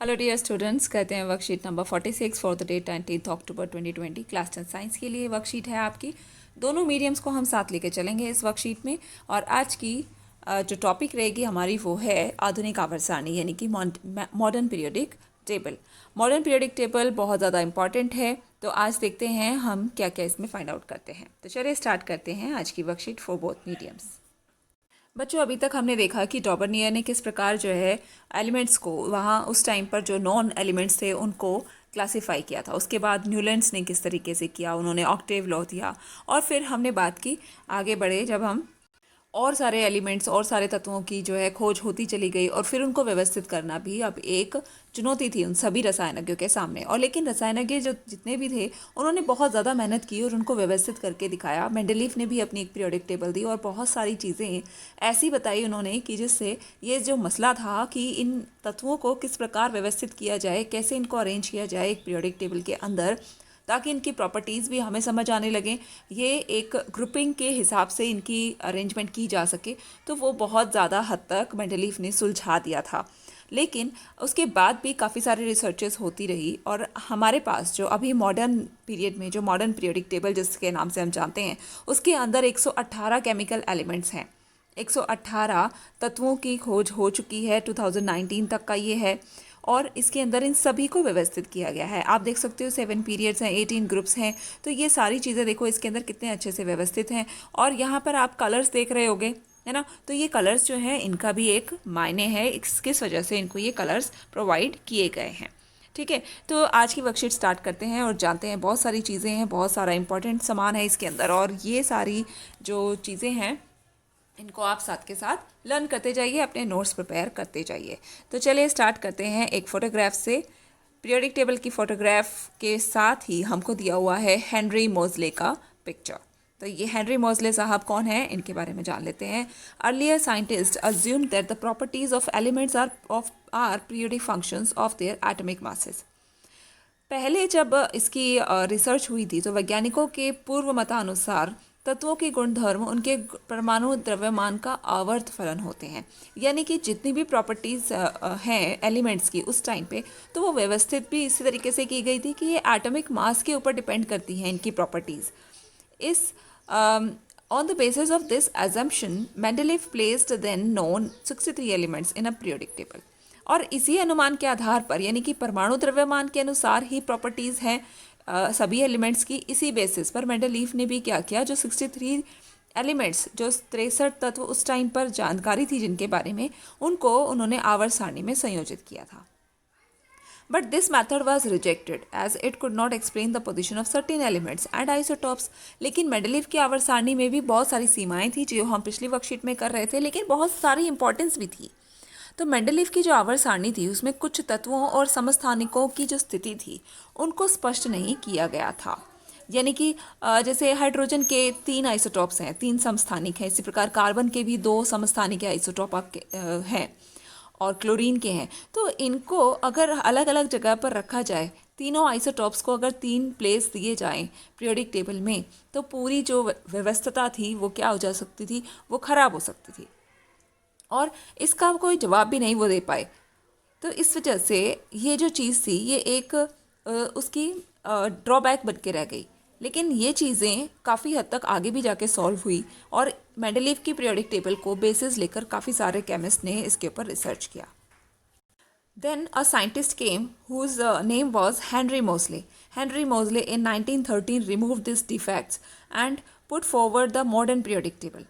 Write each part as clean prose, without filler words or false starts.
Hello dear students, कहते हैं worksheet number 46 for the date 19 October 2020 class 10 science के लिए वर्कशीट है आपकी। दोनों मीडियम्स को हम साथ लेके चलेंगे इस वर्कशीट में। और आज की जो टॉपिक रहेगी हमारी वो है आधुनिक आवर्त सारणी यानी कि modern periodic table. Modern periodic table बहुत ज़्यादा इंपॉर्टेंट है, तो आज देखते हैं हम क्या क्या इसमें फाइंड आउट करते हैं। तो चलिए स्टार्ट करते हैं आज की वर्कशीट फॉर बोथ मीडियम्स। बच्चों, अभी तक हमने देखा कि टॉबरनियर ने किस प्रकार जो है एलिमेंट्स को वहाँ उस टाइम पर जो नॉन एलिमेंट्स थे उनको क्लासिफाई किया था। उसके बाद न्यूलैंड्स ने किस तरीके से किया, उन्होंने ऑक्टेव लॉ दिया। और फिर हमने बात की, आगे बढ़े जब हम और सारे एलिमेंट्स और सारे तत्वों की जो है खोज होती चली गई और फिर उनको व्यवस्थित करना भी अब एक चुनौती थी उन सभी रसायनज्ञों के सामने। और लेकिन रसायनज्ञ जो जितने भी थे उन्होंने बहुत ज़्यादा मेहनत की और उनको व्यवस्थित करके दिखाया। मेंडलीफ ने भी अपनी एक पीरियोडिक टेबल दी और बहुत सारी चीज़ें ऐसी बताई उन्होंने कि जिससे ये जो मसला था कि इन तत्वों को किस प्रकार व्यवस्थित किया जाए, कैसे इनको अरेंज किया जाए एक पीरियोडिक टेबल के अंदर, ताकि इनकी प्रॉपर्टीज़ भी हमें समझ आने लगें, ये एक ग्रुपिंग के हिसाब से इनकी अरेंजमेंट की जा सके, तो वो बहुत ज़्यादा हद तक मेंडलीफ ने सुलझा दिया था। लेकिन उसके बाद भी काफ़ी सारी रिसर्चेस होती रही और हमारे पास जो अभी मॉडर्न पीरियड में जो मॉडर्न पीरियोडिक टेबल जिसके नाम से हम जानते हैं, उसके अंदर 118 केमिकल एलिमेंट्स हैं। 118 तत्वों की खोज हो चुकी है, 2019 तक का ये है। और इसके अंदर इन सभी को व्यवस्थित किया गया है। आप देख सकते हो 7 पीरियड्स हैं, 18 ग्रुप्स हैं। तो ये सारी चीज़ें देखो इसके अंदर कितने अच्छे से व्यवस्थित हैं। और यहाँ पर आप कलर्स देख रहे होगे, है ना। तो ये कलर्स जो हैं इनका भी एक मायने है, किस वजह से इनको ये कलर्स प्रोवाइड किए गए हैं। ठीक है, तो आज की वर्कशीट स्टार्ट करते हैं और जानते हैं। बहुत सारी चीज़ें हैं, बहुत सारा इंपॉर्टेंट सामान है इसके अंदर, और ये सारी जो चीज़ें हैं इनको आप साथ के साथ लर्न करते जाइए, अपने नोट्स प्रिपेयर करते जाइए। तो चलिए स्टार्ट करते हैं एक फ़ोटोग्राफ से। पीरियोडिक टेबल की फ़ोटोग्राफ के साथ ही हमको दिया हुआ है हेनरी मोज़ले का पिक्चर। तो ये हेनरी मोज़ले साहब कौन है, इनके बारे में जान लेते हैं। Earlier scientist assume that the properties of elements are periodic functions of their atomic masses. पहले जब इसकी रिसर्च हुई थी तो वैज्ञानिकों के पूर्व मतानुसार तत्वों के गुणधर्म उनके परमाणु द्रव्यमान का आवर्त फलन होते हैं। यानी कि जितनी भी प्रॉपर्टीज़ हैं एलिमेंट्स की उस टाइम पे, तो वो व्यवस्थित भी इसी तरीके से की गई थी कि ये एटॉमिक मास के ऊपर डिपेंड करती हैं इनकी प्रॉपर्टीज़। इस on the basis of this assumption, Mendeleev placed then known 63 elements in a periodic table। और इसी अनुमान के आधार पर, यानी कि परमाणु द्रव्यमान के अनुसार ही प्रॉपर्टीज़ हैं सभी एलिमेंट्स की, इसी बेसिस पर मेंडलीफ ने भी क्या किया, जो 63 एलिमेंट्स, जो 63 तत्व उस टाइम पर जानकारी थी जिनके बारे में, उनको उन्होंने आवर्त सारणी में संयोजित किया था। But this method was rejected as it could not explain the position of certain elements and isotopes। लेकिन मेंडलीफ की आवर्त सारणी में भी बहुत सारी सीमाएं थी जो हम पिछली वर्कशीट में कर रहे थे, लेकिन बहुत सारी इंपॉर्टेंस भी थी। तो मेंडलीफ की जो आवर्त सारणी थी उसमें कुछ तत्वों और समस्थानिकों की जो स्थिति थी उनको स्पष्ट नहीं किया गया था। यानी कि जैसे हाइड्रोजन के 3 आइसोटॉप्स हैं, 3 समस्थानिक हैं, इसी प्रकार कार्बन के भी 2 समस्थानिक आइसोटॉप हैं और क्लोरीन के हैं। तो इनको अगर अलग अलग जगह पर रखा जाए, तीनों आइसोटॉप्स को अगर 3 प्लेस दिए जाएं पीरियोडिक टेबल में, तो पूरी जो व्यवस्था थी वो क्या हो जा सकती थी, वो खराब हो सकती थी। और इसका कोई जवाब भी नहीं वो दे पाए। तो इस वजह से ये जो चीज़ थी ये एक उसकी ड्रॉबैक बन के रह गई। लेकिन ये चीज़ें काफ़ी हद तक आगे भी जाके सॉल्व हुई और मेंडलीफ की पीरियोडिक टेबल को बेसिस लेकर काफ़ी सारे केमिस्ट ने इसके ऊपर रिसर्च किया। Then a scientist came whose name was Henry Moseley. Henry Moseley in 1913 removed these defects and put forward the modern periodic table।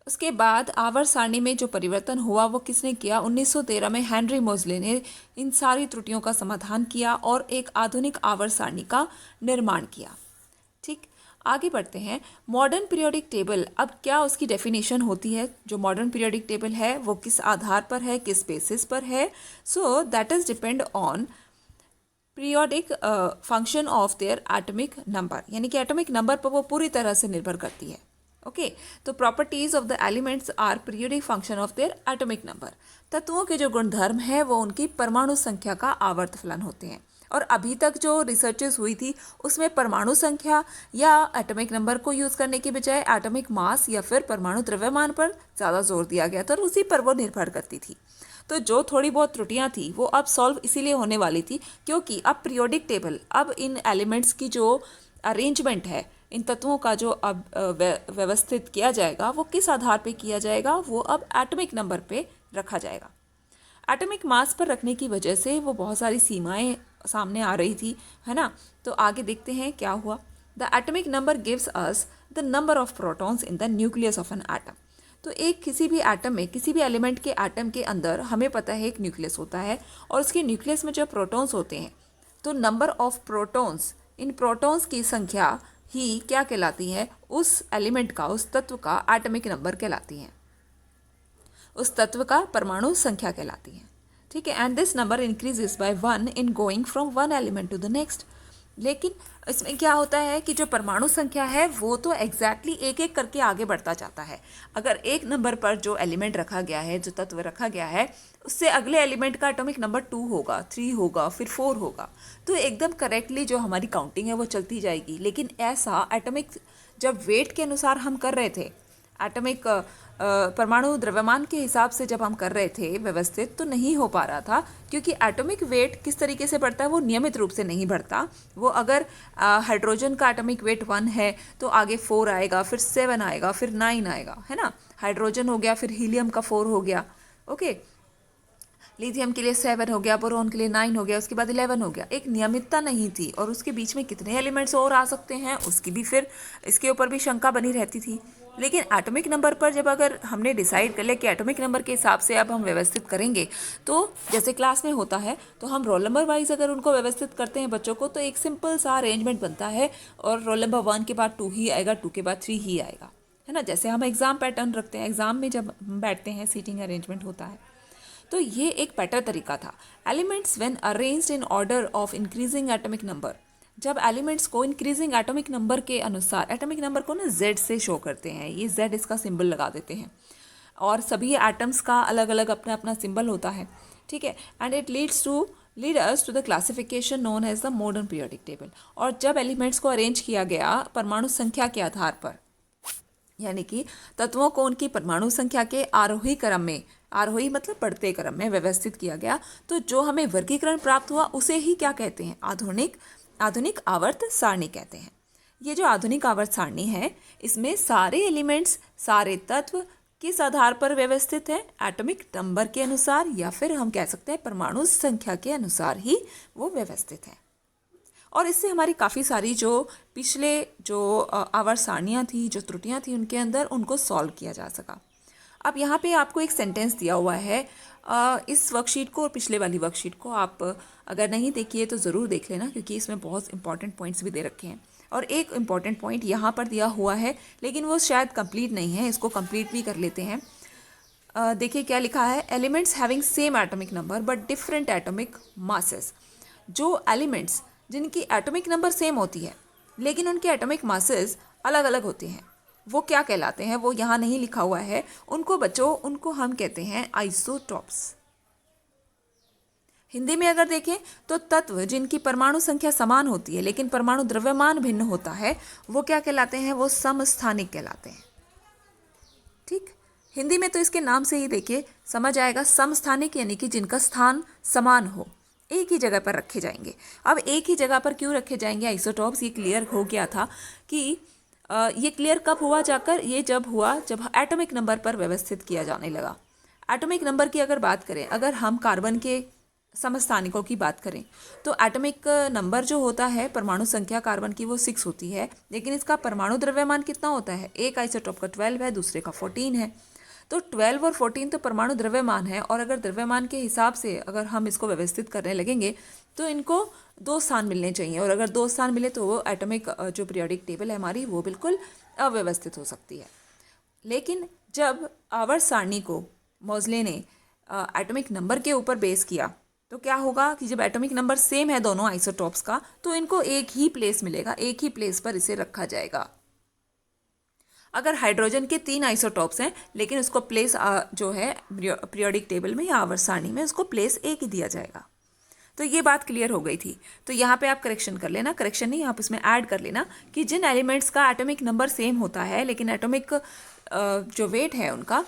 उसके बाद आवर्त सारणी में जो परिवर्तन हुआ वो किसने किया, 1913 में हेनरी मोज़ले ने इन सारी त्रुटियों का समाधान किया और एक आधुनिक आवर्त सारणी का निर्माण किया। ठीक, आगे बढ़ते हैं। मॉडर्न पीरियोडिक टेबल, अब क्या उसकी डेफिनेशन होती है। जो मॉडर्न पीरियोडिक टेबल है वो किस आधार पर है, किस बेसिस पर है। So that is depend on periodic function of their atomic number, यानी कि एटॉमिक नंबर पर वो पूरी तरह से निर्भर करती है। ओके, तो properties of the elements are periodic function of their atomic number. तत्वों के जो गुणधर्म है वो उनकी परमाणु संख्या का आवर्त फलन होते हैं। और अभी तक जो रिसर्चेस हुई थी उसमें परमाणु संख्या या एटॉमिक नंबर को यूज़ करने की बजाय एटॉमिक मास या फिर परमाणु द्रव्यमान पर ज़्यादा जोर दिया गया था और उसी पर वो निर्भर करती थी। तो जो थोड़ी बहुत त्रुटियां थी वो अब सॉल्व इसीलिए होने वाली थी क्योंकि अब पीरियोडिक टेबल, अब इन एलिमेंट्स की जो अरेंजमेंट है, इन तत्वों का जो अब व्यवस्थित किया जाएगा वो किस आधार पे किया जाएगा, वो अब एटॉमिक नंबर पे रखा जाएगा। एटॉमिक मास पर रखने की वजह से वो बहुत सारी सीमाएं सामने आ रही थी, है ना। तो आगे देखते हैं क्या हुआ। The atomic number gives us the number of protons in the nucleus of an atom. तो एक किसी भी एटम में, किसी भी एलिमेंट के एटम के अंदर हमें पता है एक न्यूक्लियस होता है और उसके न्यूक्लियस में जो प्रोटॉन्स होते हैं, तो number of protons, in protons की संख्या ही क्या कहलाती है, उस एलिमेंट का, उस तत्व का एटॉमिक नंबर कहलाती है, उस तत्व का परमाणु संख्या कहलाती है। ठीक है। And this number increases by 1 in going from one element to the next. लेकिन इसमें क्या होता है कि जो परमाणु संख्या है वो तो एग्जैक्टली एक एक करके आगे बढ़ता जाता है। अगर एक नंबर पर जो एलिमेंट रखा गया है, जो तत्व रखा गया है, उससे अगले एलिमेंट का एटॉमिक नंबर 2 होगा, 3 होगा, फिर 4 होगा, तो एकदम करेक्टली जो हमारी काउंटिंग है वो चलती जाएगी। लेकिन ऐसा एटॉमिक जब वेट के अनुसार हम कर रहे थे, एटॉमिक परमाणु द्रव्यमान के हिसाब से जब हम कर रहे थे व्यवस्थित, तो नहीं हो पा रहा था क्योंकि एटॉमिक वेट किस तरीके से बढ़ता है वो नियमित रूप से नहीं बढ़ता। वो अगर हाइड्रोजन का एटॉमिक वेट 1 है तो आगे 4 आएगा, फिर 7 आएगा, फिर 9 आएगा, है ना। हाइड्रोजन हो गया, फिर हीलियम का 4 हो गया, ओके, लिथियम के लिए 7 हो गया, बोरोन के लिए 9 हो गया, उसके बाद 11 हो गया। एक नियमितता नहीं थी और उसके बीच में कितने एलिमेंट्स और आ सकते हैं उसकी भी फिर इसके ऊपर भी शंका बनी रहती थी। लेकिन एटॉमिक नंबर पर जब अगर हमने डिसाइड कर लिया कि एटॉमिक नंबर के हिसाब से अब हम व्यवस्थित करेंगे, तो जैसे क्लास में होता है तो हम रोल नंबर वाइज अगर उनको व्यवस्थित करते हैं बच्चों को, तो एक सिंपल सा अरेंजमेंट बनता है और रोल नंबर 1 के बाद 2 ही आएगा, 2 के बाद 3 ही आएगा, है ना। जैसे हम एग्जाम पैटर्न रखते हैं, एग्जाम में जब हम बैठते हैं सीटिंग अरेंजमेंट होता है, तो ये एक बेटर तरीका था। Elements when arranged in order of increasing atomic number, जब एलिमेंट्स को इंक्रीजिंग एटॉमिक नंबर के अनुसार, एटॉमिक नंबर को ना Z से शो करते हैं, ये Z इसका सिंबल लगा देते हैं और सभी एटम्स का अलग अलग अपना अपना सिंबल होता है, ठीक है। And it lead us to the classification known as the modern periodic table. और जब एलिमेंट्स को अरेंज किया गया परमाणु संख्या के आधार पर, यानी कि तत्वों को उनकी परमाणु संख्या के आरोही क्रम में, आरोही मतलब बढ़ते क्रम में व्यवस्थित किया गया, तो जो हमें वर्गीकरण प्राप्त हुआ उसे ही क्या कहते हैं, आधुनिक आवर्त सारणी कहते हैं। ये जो आधुनिक आवर्त सारणी है, इसमें सारे एलिमेंट्स, सारे तत्व किस आधार पर व्यवस्थित है, एटॉमिक नंबर के अनुसार, या फिर हम कह सकते हैं परमाणु संख्या के अनुसार ही वो व्यवस्थित है। और इससे हमारी काफ़ी सारी जो पिछले जो आवर्त सारणियाँ थी, जो त्रुटियाँ थी उनके अंदर, उनको सॉल्व किया जा सका। अब यहाँ पे आपको एक सेंटेंस दिया हुआ है, इस वर्कशीट को और पिछले वाली वर्कशीट को आप अगर नहीं देखिए तो ज़रूर देख लेना, क्योंकि इसमें बहुत इंपॉर्टेंट पॉइंट्स भी दे रखे हैं। और एक इम्पॉर्टेंट पॉइंट यहाँ पर दिया हुआ है, लेकिन वो शायद कंप्लीट नहीं है, इसको कंप्लीट भी कर लेते हैं। देखिए क्या लिखा है, elements having same atomic number but different atomic masses. जो एलिमेंट्स जिनकी एटॉमिक नंबर सेम होती है लेकिन उनके एटॉमिक मासेस अलग अलग होते हैं, वो क्या कहलाते हैं, वो यहाँ नहीं लिखा हुआ है। उनको बच्चों, उनको हम कहते हैं आइसोटॉप्स। हिंदी में अगर देखें तो तत्व जिनकी परमाणु संख्या समान होती है लेकिन परमाणु द्रव्यमान भिन्न होता है, वो क्या कहलाते हैं, वो समस्थानिक कहलाते हैं। ठीक, हिंदी में तो इसके नाम से ही देखिए समझ आएगा, समस्थानिक यानी कि जिनका स्थान समान हो, एक ही जगह पर रखे जाएंगे। अब एक ही जगह पर क्यों रखे जाएंगे आइसोटॉप्स, ये क्लियर हो गया था कि ये क्लियर कब हुआ जाकर, ये जब हुआ जब एटॉमिक नंबर पर व्यवस्थित किया जाने लगा। एटॉमिक नंबर की अगर बात करें, अगर हम कार्बन के समस्थानिकों की बात करें, तो एटॉमिक नंबर जो होता है, परमाणु संख्या कार्बन की वो 6 होती है, लेकिन इसका परमाणु द्रव्यमान कितना होता है, एक आइसोटॉप का 12 है, दूसरे का 14 है। तो 12 और 14 तो परमाणु द्रव्यमान है, और अगर द्रव्यमान के हिसाब से अगर हम इसको व्यवस्थित करने लगेंगे तो इनको 2 स्थान मिलने चाहिए, और अगर 2 स्थान मिले तो वो एटॉमिक जो पीरियोडिक टेबल है हमारी, वो बिल्कुल अव्यवस्थित हो सकती है। लेकिन जब आवर्त सारणी को मोज़ले ने एटॉमिक नंबर के ऊपर बेस किया, तो क्या होगा कि जब एटॉमिक नंबर सेम है दोनों आइसोटॉप्स का, तो इनको एक ही प्लेस मिलेगा, एक ही प्लेस पर इसे रखा जाएगा। अगर हाइड्रोजन के 3 आइसोटॉप्स हैं लेकिन उसको प्लेस जो है पीरियोडिक टेबल में या आवर्त सारणी में, उसको प्लेस एक ही दिया जाएगा। तो ये बात क्लियर हो गई थी। तो यहाँ पे आप करेक्शन कर लेना, करेक्शन नहीं, आप इसमें ऐड कर लेना कि जिन एलिमेंट्स का एटॉमिक नंबर सेम होता है लेकिन एटॉमिक जो वेट है उनका,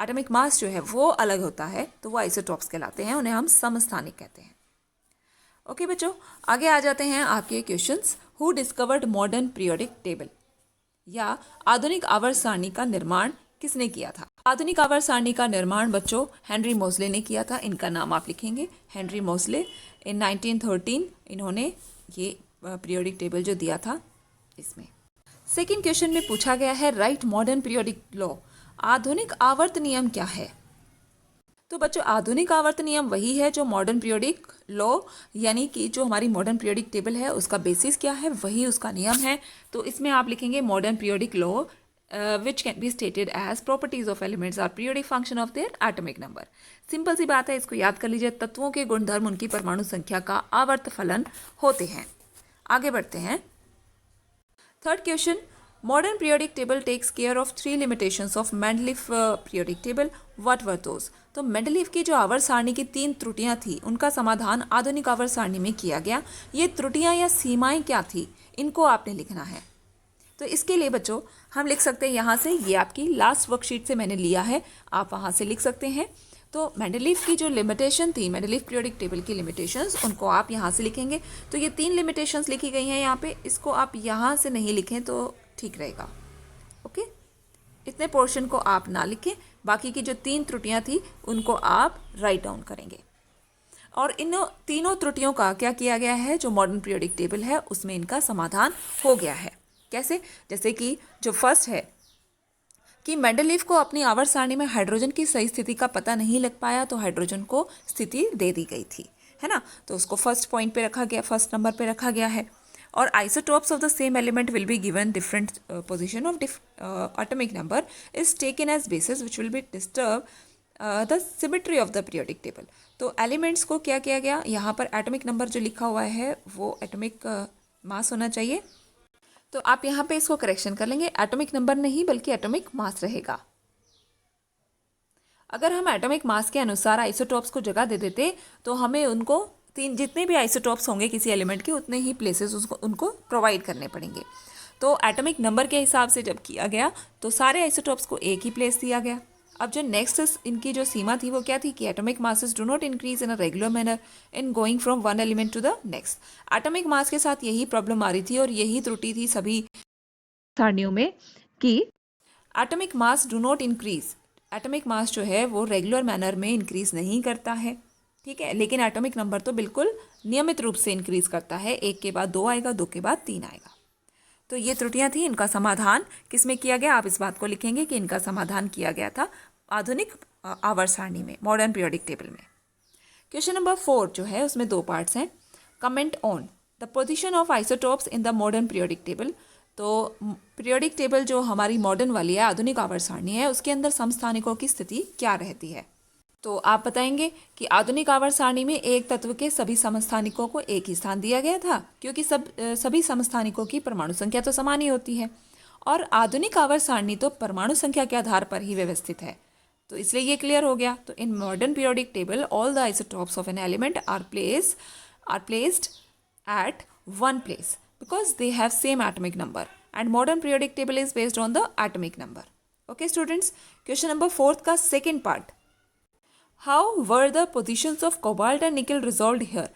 एटॉमिक मास जो है वो अलग होता है, तो वो आइसोटॉप्स कहलाते हैं, उन्हें हम समस्थानिक कहते हैं। ओके बच्चों, आगे आ जाते हैं आपके questions. Who discovered modern periodic table, या आधुनिक आवर्त सारणी का निर्माण किसने किया था? आधुनिक आवर्त सारणी का निर्माण बच्चों हेनरी मोज़ले ने किया था। इनका नाम आप लिखेंगे, हेनरी मोज़ले। इन 1913 इन्होंने ये पीरियोडिक टेबल जो दिया था इसमें। सेकंड क्वेश्चन में पूछा गया है राइट मॉडर्न पीरियोडिक लॉ, आधुनिक आवर्त नियम क्या है? तो बच्चों आधुनिक आवर्त नियम वही है जो मॉडर्न पीरियोडिक लॉ, यानी कि जो हमारी मॉडर्न पीरियोडिक टेबल है उसका बेसिस क्या है, वही उसका नियम है। तो इसमें आप लिखेंगे modern periodic law which can be stated as properties of elements are periodic function of their atomic number. Simple सी बात है, इसको याद कर लीजिए, तत्वों के गुणधर्म उनकी परमाणु संख्या का आवर्त फलन होते हैं। आगे बढ़ते हैं। Third question, modern periodic table takes care of 3 limitations of Mendeleev periodic table, what were those? तो मेंडलीफ की जो आवर्त सारणी की 3 त्रुटियां थी उनका समाधान आधुनिक आवर्त सारणी में किया गया। ये त्रुटियां या सीमाएं क्या थी, इनको आपने लिखना है। तो इसके लिए बच्चों हम लिख सकते हैं यहाँ से, ये आपकी लास्ट वर्कशीट से मैंने लिया है, आप वहाँ से लिख सकते हैं। तो मेंडलीफ की जो लिमिटेशन थी, मेंडलीफ पीरियोडिक टेबल की लिमिटेशंस, उनको आप यहाँ से लिखेंगे। तो ये 3 लिमिटेशंस लिखी गई हैं यहाँ पे, इसको आप यहाँ से नहीं लिखें तो ठीक रहेगा। ओके, इतने पोर्शन को आप ना लिखें, बाकी की जो 3 त्रुटियां थी उनको आप राइट डाउन करेंगे। और इन तीनों त्रुटियों का क्या किया गया है, जो मॉडर्न पीरियोडिक टेबल है उसमें इनका समाधान हो गया है। कैसे? जैसे कि जो फर्स्ट है कि मेंडलीफ को अपनी आवर्त सारणी में हाइड्रोजन की सही स्थिति का पता नहीं लग पाया, तो हाइड्रोजन को स्थिति दे दी गई थी, है ना। तो उसको फर्स्ट पॉइंट पे रखा गया, फर्स्ट नंबर पे रखा गया है। और isotopes of the same element will be given different position of atomic number is taken as basis which will be disturb the symmetry of the periodic table. तो elements को क्या किया गया, यहाँ पर एटॉमिक नंबर जो लिखा हुआ है वो एटॉमिक मास होना चाहिए। तो आप यहाँ पे इसको करेक्शन कर लेंगे, एटॉमिक नंबर नहीं बल्कि एटॉमिक मास रहेगा। अगर हम एटॉमिक मास के अनुसार आइसोटॉप्स को जगह दे देते तो हमें उनको जितने भी आइसोटॉप्स होंगे किसी एलिमेंट के उतने ही प्लेसेस उनको प्रोवाइड करने पड़ेंगे। तो एटॉमिक नंबर के हिसाब से जब किया गया तो सारे आइसोटॉप्स को एक ही प्लेस दिया गया। अब जो नेक्स्ट इनकी जो सीमा थी वो क्या थी कि atomic masses do not increase in a regular manner in going from one element to the next. Atomic mass के साथ यही प्रॉब्लम आ रही थी और यही त्रुटि थी सभी सारणियों में कि atomic mass do not increase, atomic mass जो है वो रेगुलर मैनर में इंक्रीज नहीं करता है, ठीक है, लेकिन एटॉमिक नंबर तो बिल्कुल नियमित रूप से इंक्रीज करता है, 1 के बाद 2 आएगा, 2 के बाद 3 आएगा। तो ये त्रुटियां थी, इनका समाधान किसमें किया गया, आप इस बात को लिखेंगे कि इनका समाधान किया गया था आधुनिक आवर्त सारणी में, मॉडर्न पीरियोडिक टेबल में। क्वेश्चन नंबर 4 जो है उसमें 2 पार्ट्स हैं। Comment on the position of isotopes in the modern periodic table. तो पीरियोडिक टेबल जो हमारी मॉडर्न वाली है, आधुनिक आवर्त सारणी है, उसके अंदर समस्थानिकों की स्थिति क्या रहती है। तो आप बताएंगे कि आधुनिक आवर्त सारणी में एक तत्व के सभी समस्थानिकों को एक ही स्थान दिया गया था, क्योंकि सभी समस्थानिकों की परमाणु संख्या तो समान ही होती है, और आधुनिक आवर्त सारणी तो परमाणु संख्या के आधार पर ही व्यवस्थित है। तो इसलिए ये क्लियर हो गया। तो in modern periodic table all the isotopes of an element are placed at one place because they have same atomic number, and modern periodic table is based on the atomic number. Okay students, question number 4 का second part, how were the positions of cobalt and nickel resolved here?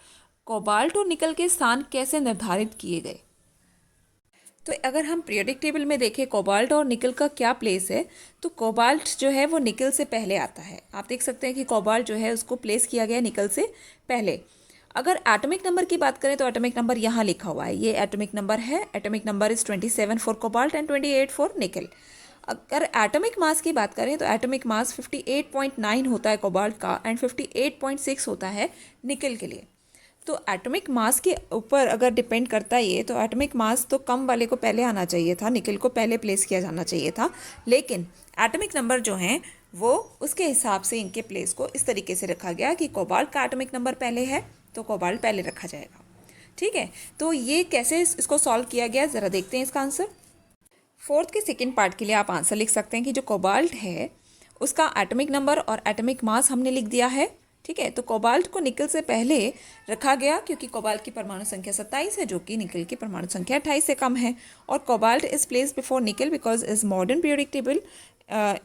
Cobalt और निकल के स्थान कैसे निर्धारित किए गए? तो अगर हम पीरियोडिक टेबल में देखें कोबाल्ट और निकल का क्या प्लेस है, तो कोबाल्ट जो है वो निकल से पहले आता है। आप देख सकते हैं कि कोबाल्ट जो है उसको प्लेस किया गया निकल से पहले। अगर एटॉमिक नंबर की बात करें तो एटॉमिक नंबर यहाँ लिखा हुआ है, ये एटॉमिक नंबर है। Atomic number is 27 for cobalt and 28 for निकल। अगर एटॉमिक मास की बात करें तो एटॉमिक मास 58.9 होता है कोबाल्ट का एंड 58.6 होता है निकल के लिए। तो एटॉमिक मास के ऊपर अगर डिपेंड करता है ये, तो एटॉमिक मास तो कम वाले को पहले आना चाहिए था, निकल को पहले प्लेस किया जाना चाहिए था, लेकिन एटॉमिक नंबर जो हैं वो उसके हिसाब से इनके प्लेस को इस तरीके से रखा गया कि कोबाल्ट का एटॉमिक नंबर पहले है तो कोबाल्ट पहले रखा जाएगा। ठीक है, तो ये कैसे इसको सॉल्व किया गया, ज़रा देखते हैं इसका आंसर। 4th के सेकेंड पार्ट के लिए आप आंसर लिख सकते हैं कि जो कोबाल्ट है उसका एटॉमिक नंबर और एटॉमिक मास हमने लिख दिया है। ठीक है, तो कोबाल्ट को निकल से पहले रखा गया क्योंकि कोबाल्ट की परमाणु संख्या 27 है, जो कि निकल की परमाणु संख्या 28 से कम है, और कोबाल्ट इज प्लेस बिफोर निकल because is modern periodic table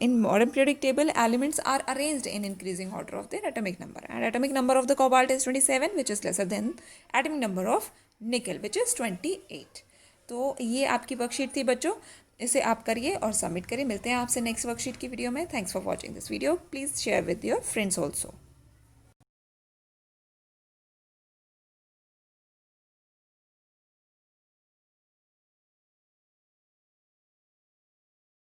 in modern periodic table, elements are arranged in increasing order of their atomic number, and atomic number of the cobalt is 27, which is lesser than atomic number of nickel, which is 28. तो ये आपकी worksheet थी बच्चों, इसे आप करिए और submit करिए. मिलते हैं आपसे नेक्स्ट वर्कशीट की वीडियो में. Thanks for watching this video. Please share with your friends also.